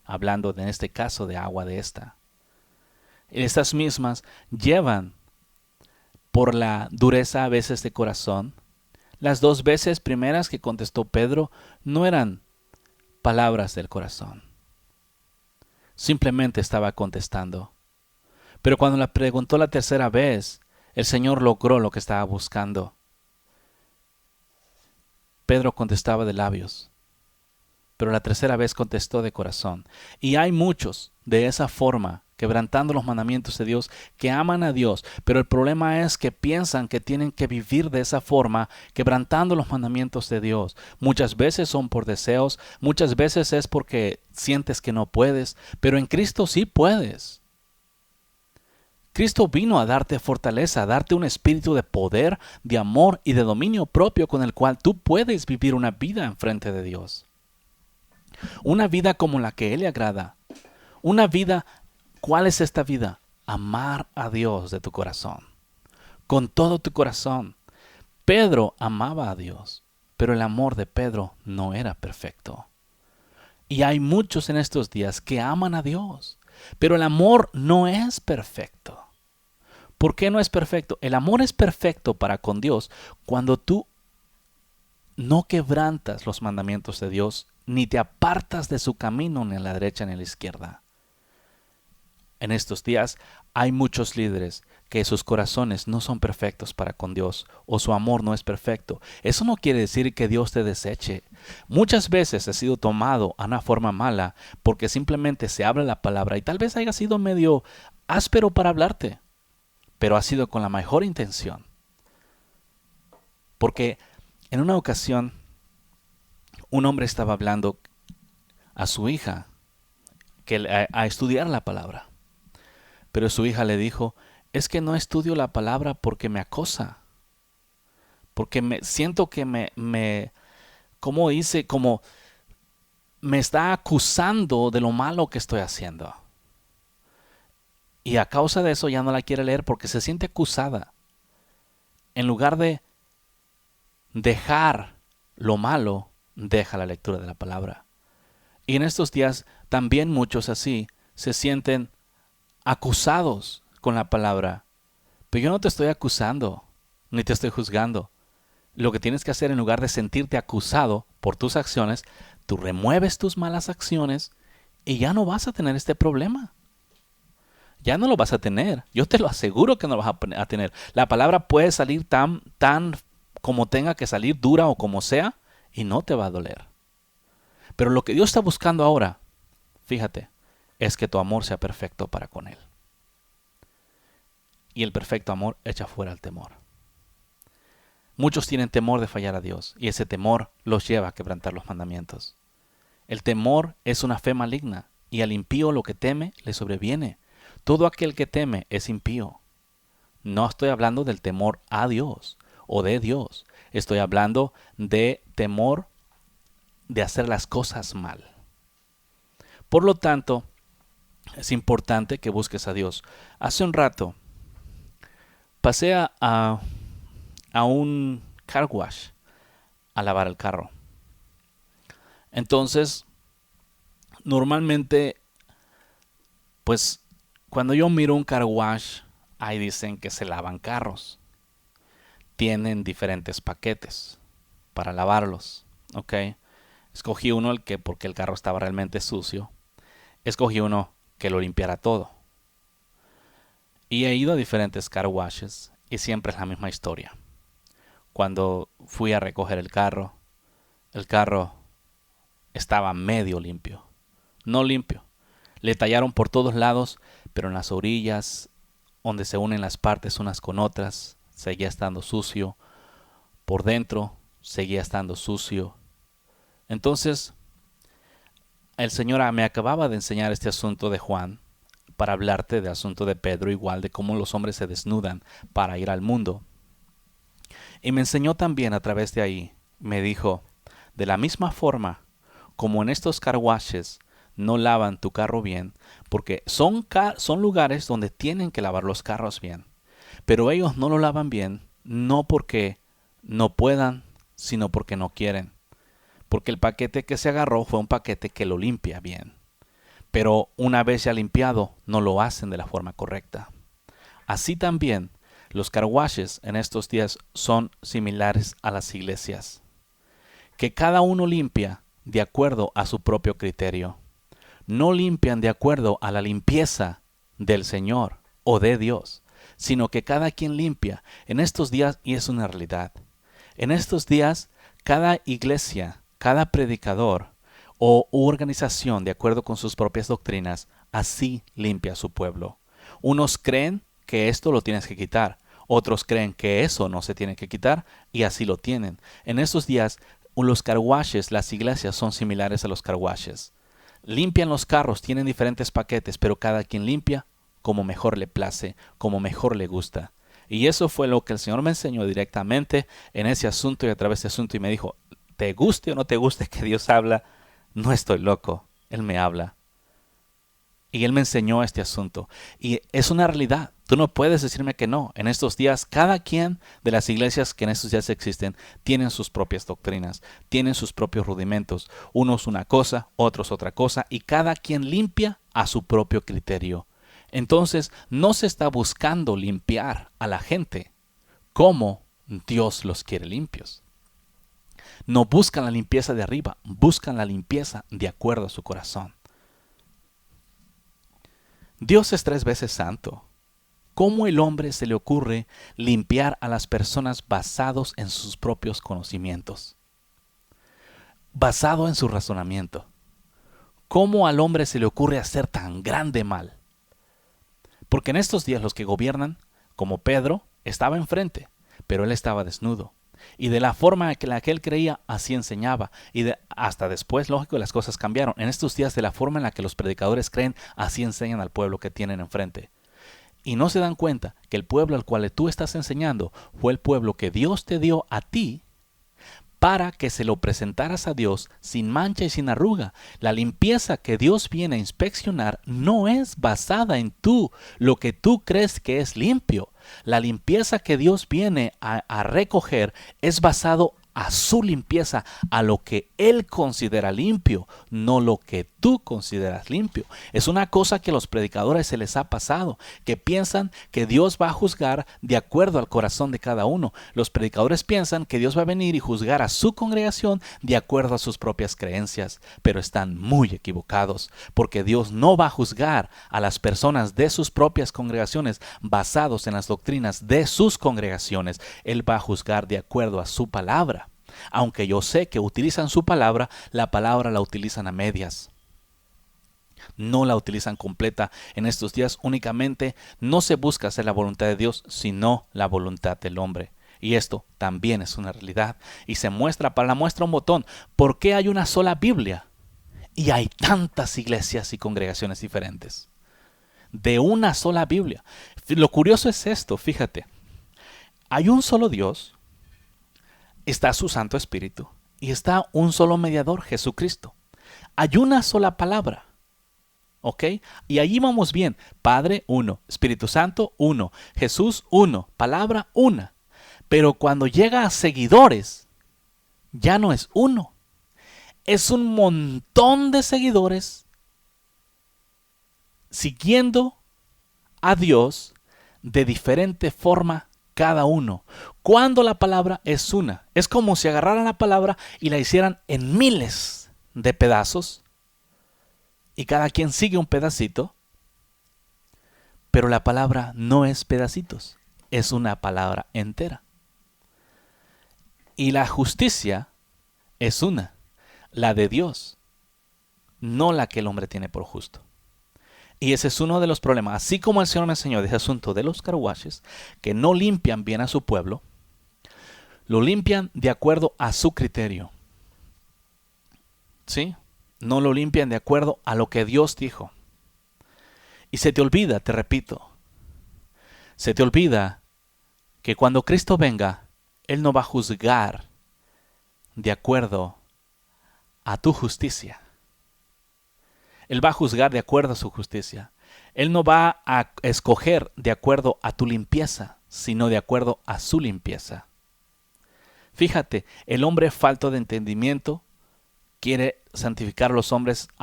hablando en este caso de agua de esta. Estas mismas llevan, por la dureza a veces de corazón, las dos veces primeras que contestó Pedro no eran palabras del corazón. Simplemente estaba contestando. Pero cuando la preguntó la tercera vez, el Señor logró lo que estaba buscando. Pedro contestaba de labios, pero la tercera vez contestó de corazón. Y hay muchos de esa forma, quebrantando los mandamientos de Dios, que aman a Dios, pero el problema es que piensan que tienen que vivir de esa forma, quebrantando los mandamientos de Dios. Muchas veces son por deseos, muchas veces es porque sientes que no puedes, pero en Cristo sí puedes. Cristo vino a darte fortaleza, a darte un espíritu de poder, de amor y de dominio propio con el cual tú puedes vivir una vida enfrente de Dios. Una vida como la que Él le agrada. Una vida, ¿cuál es esta vida? Amar a Dios de tu corazón, con todo tu corazón. Pedro amaba a Dios, pero el amor de Pedro no era perfecto. Y hay muchos en estos días que aman a Dios, pero el amor no es perfecto. ¿Por qué no es perfecto? El amor es perfecto para con Dios cuando tú no quebrantas los mandamientos de Dios, ni te apartas de su camino ni a la derecha ni a la izquierda. En estos días hay muchos líderes que sus corazones no son perfectos para con Dios, o su amor no es perfecto. Eso no quiere decir que Dios te deseche. Muchas veces he sido tomado a una forma mala porque simplemente se habla la palabra y tal vez haya sido medio áspero para hablarte, pero ha sido con la mejor intención. Porque en una ocasión un hombre estaba hablando a su hija a estudiar la palabra. Pero su hija le dijo: es que no estudio la palabra porque me acosa. Porque siento que como me está acusando de lo malo que estoy haciendo. Y a causa de eso ya no la quiere leer porque se siente acusada. En lugar de dejar lo malo, deja la lectura de la palabra. Y en estos días también muchos así se sienten acusados con la palabra. Pero yo no te estoy acusando, ni te estoy juzgando. Lo que tienes que hacer, en lugar de sentirte acusado por tus acciones, tú remueves tus malas acciones y ya no vas a tener este problema. Ya no lo vas a tener. Yo te lo aseguro que no lo vas a tener. La palabra puede salir tan como tenga que salir, dura o como sea, y no te va a doler. Pero lo que Dios está buscando ahora, fíjate, es que tu amor sea perfecto para con Él. Y el perfecto amor echa fuera el temor. Muchos tienen temor de fallar a Dios, y ese temor los lleva a quebrantar los mandamientos. El temor es una fe maligna, y al impío lo que teme le sobreviene. Todo aquel que teme es impío. No estoy hablando del temor a Dios o de Dios. Estoy hablando de temor de hacer las cosas mal. Por lo tanto, es importante que busques a Dios. Hace un rato pasé a un car wash a lavar el carro. Entonces, normalmente, pues, cuando yo miro un car wash, ahí dicen que se lavan carros. Tienen diferentes paquetes para lavarlos, ¿ok? Escogí uno porque el carro estaba realmente sucio. Escogí uno que lo limpiara todo. Y he ido a diferentes car washes y siempre es la misma historia. Cuando fui a recoger el carro estaba medio limpio. No limpio. Le tallaron por todos lados, pero en las orillas, donde se unen las partes unas con otras, seguía estando sucio. Por dentro, seguía estando sucio. Entonces, el Señor me acababa de enseñar este asunto de Juan, para hablarte del asunto de Pedro, igual de cómo los hombres se desnudan para ir al mundo. Y me enseñó también a través de ahí, me dijo, de la misma forma como en estos car washes no lavan tu carro bien, porque son lugares donde tienen que lavar los carros bien, pero ellos no lo lavan bien, no porque no puedan, sino porque no quieren, porque el paquete que se agarró fue un paquete que lo limpia bien, pero una vez ya limpiado no lo hacen de la forma correcta. Así también los car washes en estos días son similares a las iglesias, que cada uno limpia de acuerdo a su propio criterio. No limpian de acuerdo a la limpieza del Señor o de Dios, sino que cada quien limpia en estos días, y es una realidad. En estos días, cada iglesia, cada predicador o organización, de acuerdo con sus propias doctrinas, así limpia a su pueblo. Unos creen que esto lo tienes que quitar, otros creen que eso no se tiene que quitar, y así lo tienen. En estos días, los car washes, las iglesias son similares a los car washes. Limpian los carros, tienen diferentes paquetes, pero cada quien limpia como mejor le place, como mejor le gusta. Y eso fue lo que el Señor me enseñó directamente en ese asunto y a través de ese asunto, y me dijo, te guste o no te guste que Dios habla, no estoy loco, Él me habla. Y Él me enseñó este asunto. Y es una realidad. Tú no puedes decirme que no. En estos días, cada quien de las iglesias que en estos días existen tienen sus propias doctrinas, tienen sus propios rudimentos. Unos una cosa, otros otra cosa, y cada quien limpia a su propio criterio. Entonces, no se está buscando limpiar a la gente como Dios los quiere limpios. No buscan la limpieza de arriba, buscan la limpieza de acuerdo a su corazón. Dios es 3 veces santo. ¿Cómo el hombre se le ocurre limpiar a las personas basados en sus propios conocimientos? Basado en su razonamiento. ¿Cómo al hombre se le ocurre hacer tan grande mal? Porque en estos días los que gobiernan, como Pedro, estaba enfrente, pero él estaba desnudo. Y de la forma en la que él creía, así enseñaba. Y hasta después, lógico, las cosas cambiaron. En estos días, de la forma en la que los predicadores creen, así enseñan al pueblo que tienen enfrente. Y no se dan cuenta que el pueblo al cual tú estás enseñando fue el pueblo que Dios te dio a ti para que se lo presentaras a Dios sin mancha y sin arruga. La limpieza que Dios viene a inspeccionar no es basada en lo que tú crees que es limpio. La limpieza que Dios viene a recoger es basado a su limpieza, a lo que Él considera limpio, no lo que tú consideras limpio. Es una cosa que a los predicadores se les ha pasado, que piensan que Dios va a juzgar de acuerdo al corazón de cada uno. Los predicadores piensan que Dios va a venir y juzgar a su congregación de acuerdo a sus propias creencias, pero están muy equivocados, porque Dios no va a juzgar a las personas de sus propias congregaciones basados en las doctrinas de sus congregaciones. Él va a juzgar de acuerdo a su palabra. Aunque yo sé que utilizan su palabra, la palabra la utilizan a medias. No la utilizan completa. En estos días únicamente no se busca hacer la voluntad de Dios, sino la voluntad del hombre. Y esto también es una realidad. Y se muestra, para la muestra un botón, ¿por qué hay una sola Biblia? Y hay tantas iglesias y congregaciones diferentes. De una sola Biblia. Lo curioso es esto, fíjate. Hay un solo Dios, está su Santo Espíritu y está un solo mediador, Jesucristo. Hay una sola palabra. ¿Ok? Y allí vamos bien. Padre, uno. Espíritu Santo, uno. Jesús, uno. Palabra, una. Pero cuando llega a seguidores, ya no es uno. Es un montón de seguidores siguiendo a Dios de diferente forma cada uno. Cuando la palabra es una. Es como si agarraran la palabra y la hicieran en miles de pedazos. Y cada quien sigue un pedacito. Pero la palabra no es pedacitos. Es una palabra entera. Y la justicia es una. La de Dios. No la que el hombre tiene por justo. Y ese es uno de los problemas. Así como el Señor me enseñó de ese asunto de los carruajes, que no limpian bien a su pueblo, lo limpian de acuerdo a su criterio. ¿Sí? No lo limpian de acuerdo a lo que Dios dijo. Y se te olvida, te repito, se te olvida que cuando Cristo venga, Él no va a juzgar de acuerdo a tu justicia. Él va a juzgar de acuerdo a su justicia. Él no va a escoger de acuerdo a tu limpieza, sino de acuerdo a su limpieza. Fíjate, el hombre falto de entendimiento quiere santificar a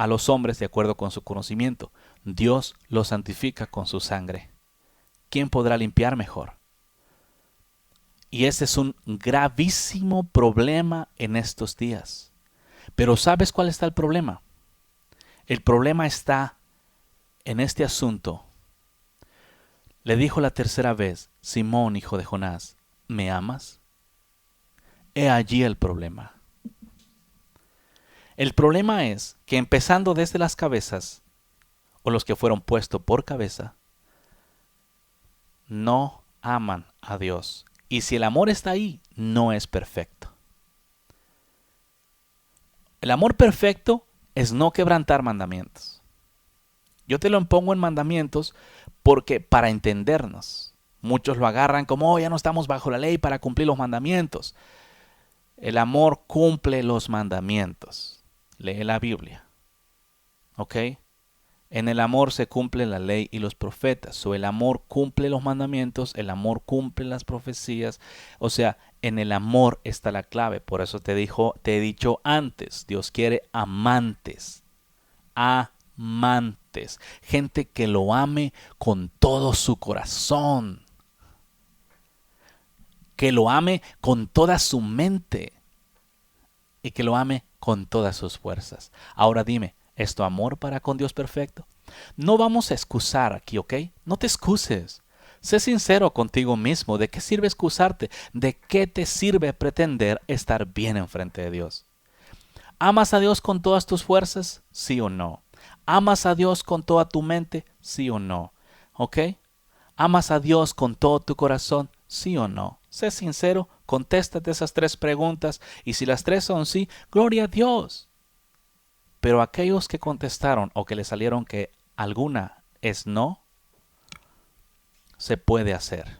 los hombres de acuerdo con su conocimiento. Dios los santifica con su sangre. ¿Quién podrá limpiar mejor? Y ese es un gravísimo problema en estos días. Pero ¿sabes cuál está el problema? El problema está en este asunto. Le dijo la tercera vez, Simón, hijo de Jonás, ¿me amas? He allí el problema. El problema es que empezando desde las cabezas, o los que fueron puestos por cabeza, no aman a Dios. Y si el amor está ahí, no es perfecto. El amor perfecto es no quebrantar mandamientos. Yo te lo pongo en mandamientos porque para entendernos. Muchos lo agarran como, ya no estamos bajo la ley para cumplir los mandamientos. El amor cumple los mandamientos. Lee la Biblia. ¿Ok? En el amor se cumple la ley y los profetas. O el amor cumple los mandamientos, el amor cumple las profecías. O sea, en el amor está la clave. Por eso te he dicho antes, Dios quiere amantes. Amantes. Gente que lo ame con todo su corazón. Que lo ame con toda su mente. Y que lo ame con todas sus fuerzas. Ahora dime, ¿es tu amor para con Dios perfecto? No vamos a excusar aquí, ¿ok? No te excuses. Sé sincero contigo mismo. ¿De qué sirve excusarte? ¿De qué te sirve pretender estar bien enfrente de Dios? ¿Amas a Dios con todas tus fuerzas? ¿Sí o no? ¿Amas a Dios con toda tu mente? ¿Sí o no? ¿Ok? ¿Amas a Dios con todo tu corazón? ¿Sí o no? Sé sincero, contéstate esas 3 preguntas y si las 3 son sí, gloria a Dios. Pero aquellos que contestaron o que le salieron que alguna es no, se puede hacer.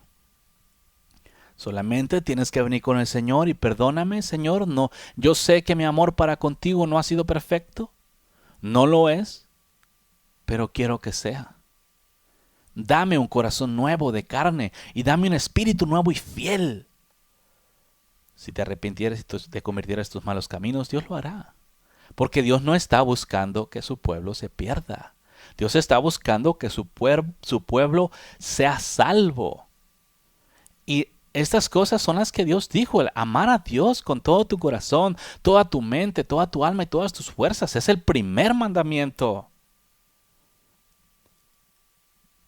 Solamente tienes que venir con el Señor y perdóname, Señor, no, yo sé que mi amor para contigo no ha sido perfecto, no lo es, pero quiero que sea. Dame un corazón nuevo de carne y dame un espíritu nuevo y fiel. si te arrepintieras y te convirtieras en tus malos caminos, Dios lo hará. Porque Dios no está buscando que su pueblo se pierda. Dios está buscando que su pueblo sea salvo. Y estas cosas son las que Dios dijo: el amar a Dios con todo tu corazón, toda tu mente, toda tu alma y todas tus fuerzas. Es el primer mandamiento.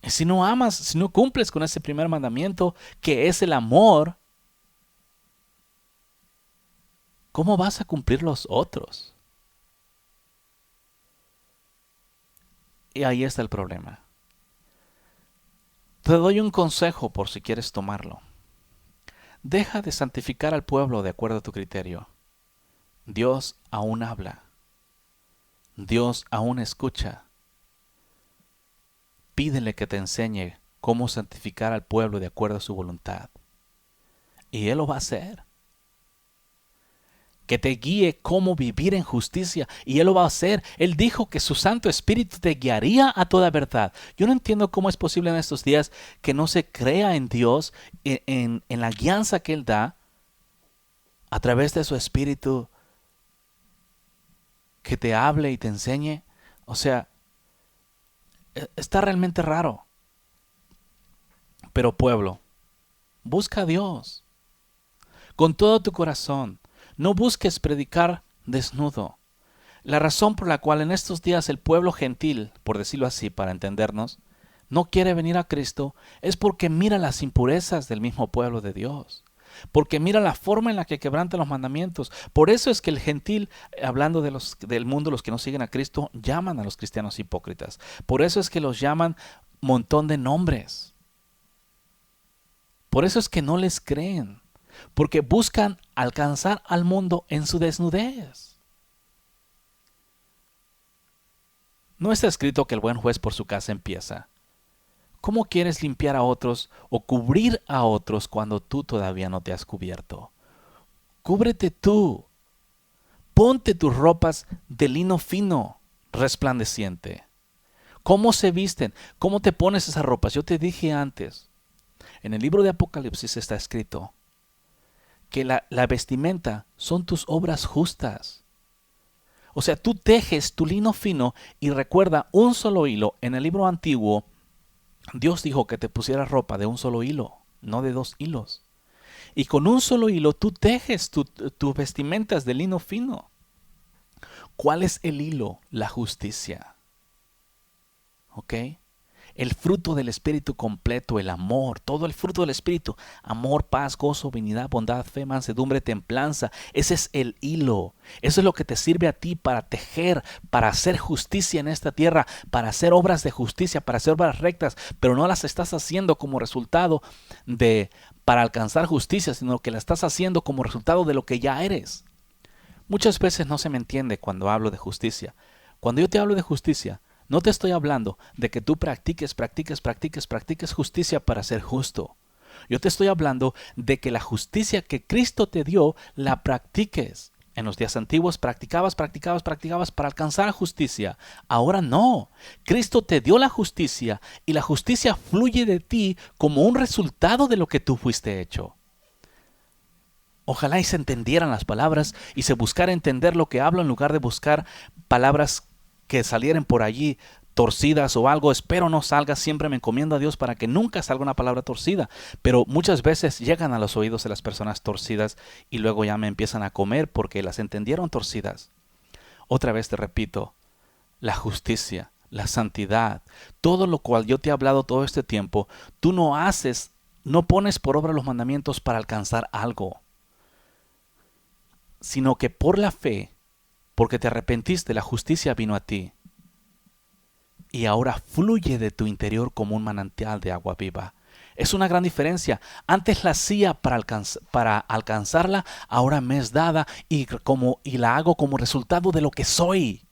Y si no amas, si no cumples con ese primer mandamiento, que es el amor, ¿cómo vas a cumplir los otros? Y ahí está el problema. Te doy un consejo por si quieres tomarlo. Deja de santificar al pueblo de acuerdo a tu criterio. Dios aún habla. Dios aún escucha. Pídele que te enseñe cómo santificar al pueblo de acuerdo a su voluntad. Y Él lo va a hacer. Que te guíe cómo vivir en justicia, y Él lo va a hacer. Él dijo que su Santo Espíritu te guiaría a toda verdad. Yo no entiendo cómo es posible en estos días que no se crea en Dios, en la guianza que Él da a través de su Espíritu, que te hable y te enseñe. O sea, está realmente raro. Pero pueblo, busca a Dios con todo tu corazón. No busques predicar desnudo. La razón por la cual en estos días el pueblo gentil, por decirlo así para entendernos, no quiere venir a Cristo es porque mira las impurezas del mismo pueblo de Dios. Porque mira la forma en la que quebranta los mandamientos. Por eso es que el gentil, hablando del mundo, los que no siguen a Cristo, llaman a los cristianos hipócritas. Por eso es que los llaman montón de nombres. Por eso es que no les creen. Porque buscan alcanzar al mundo en su desnudez. No está escrito que el buen juez por su casa empieza. ¿Cómo quieres limpiar a otros o cubrir a otros cuando tú todavía no te has cubierto? Cúbrete tú. Ponte tus ropas de lino fino, resplandeciente. ¿Cómo se visten? ¿Cómo te pones esas ropas? Yo te dije antes, en el libro de Apocalipsis está escrito que la vestimenta son tus obras justas. O sea, tú tejes tu lino fino y recuerda un solo hilo. En el libro antiguo, Dios dijo que te pusieras ropa de un solo hilo, no de 2 hilos. Y con un solo hilo tú tejes tus vestimentas de lino fino. ¿Cuál es el hilo? La justicia. ¿Ok? El fruto del Espíritu completo, el amor, todo el fruto del Espíritu, amor, paz, gozo, benignidad, bondad, fe, mansedumbre, templanza. Ese es el hilo. Eso es lo que te sirve a ti para tejer, para hacer justicia en esta tierra, para hacer obras de justicia, para hacer obras rectas, pero no las estás haciendo como resultado para alcanzar justicia, sino que las estás haciendo como resultado de lo que ya eres. Muchas veces no se me entiende cuando hablo de justicia. Cuando yo te hablo de justicia, no te estoy hablando de que tú practiques justicia para ser justo. Yo te estoy hablando de que la justicia que Cristo te dio, la practiques. En los días antiguos practicabas para alcanzar justicia. Ahora no. Cristo te dio la justicia y la justicia fluye de ti como un resultado de lo que tú fuiste hecho. Ojalá y se entendieran las palabras y se buscara entender lo que hablo en lugar de buscar palabras que salieran por allí torcidas o algo. Espero no salga, siempre me encomiendo a Dios para que nunca salga una palabra torcida, pero muchas veces llegan a los oídos de las personas torcidas y luego ya me empiezan a comer porque las entendieron torcidas. Otra vez te repito, la justicia, la santidad, todo lo cual yo te he hablado todo este tiempo, tú no pones por obra los mandamientos para alcanzar algo, sino que por la fe, porque te arrepentiste, la justicia vino a ti. Y ahora fluye de tu interior como un manantial de agua viva. Es una gran diferencia. Antes la hacía para alcanzarla, ahora me es dada y la hago como resultado de lo que soy.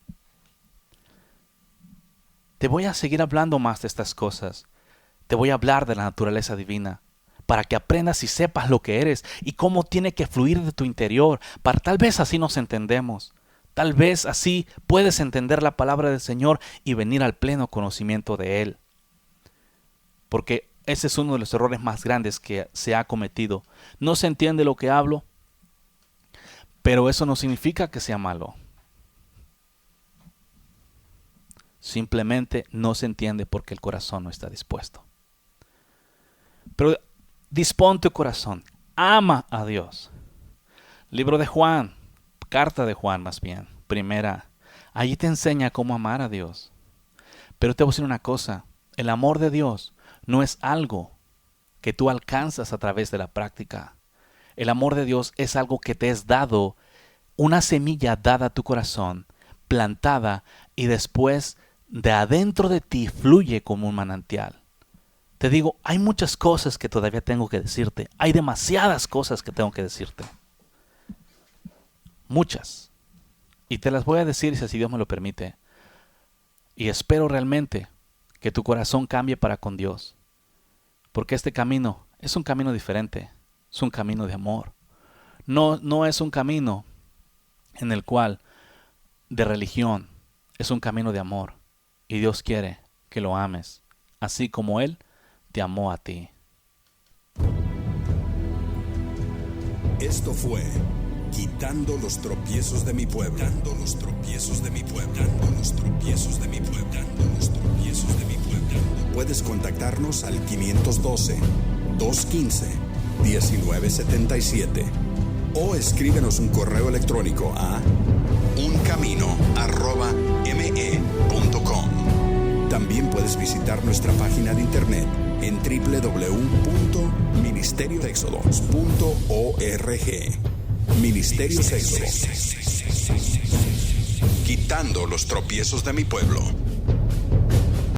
Te voy a seguir hablando más de estas cosas. Te voy a hablar de la naturaleza divina, para que aprendas y sepas lo que eres y cómo tiene que fluir de tu interior. Tal vez así nos entendemos. Tal vez así puedes entender la palabra del Señor y venir al pleno conocimiento de Él. Porque ese es uno de los errores más grandes que se ha cometido. No se entiende lo que hablo, Pero eso no significa que sea malo. Simplemente no se entiende porque el corazón no está dispuesto. Pero dispón tu corazón. Ama a Dios. Libro de Juan, carta de Juan más bien, primera. Allí te enseña cómo amar a Dios. Pero te voy a decir una cosa. El amor de Dios no es algo que tú alcanzas a través de la práctica. El amor de Dios es algo que te es dado, una semilla dada a tu corazón, plantada, y después de adentro de ti fluye como un manantial. Te digo, hay muchas cosas que todavía tengo que decirte. Hay demasiadas cosas que tengo que decirte. Muchas. Y te las voy a decir si Dios me lo permite. Y espero realmente que tu corazón cambie para con Dios. Porque este camino es un camino diferente. Es un camino de amor. No es un camino en el cual de religión. Es un camino de amor. Y Dios quiere que lo ames, así como Él te amó a ti. Esto fue Quitando los tropiezos de mi pueblo. Quitando los tropiezos de mi pueblo. Quitando los tropiezos de mi pueblo. Quitando los tropiezos de mi pueblo. Puedes contactarnos al 512-215-1977 o escríbenos un correo electrónico a uncamino@me.com. También puedes visitar nuestra página de internet en www.ministeriosexodos.org. Ministerios Éxodos. Quitando los tropiezos de mi pueblo.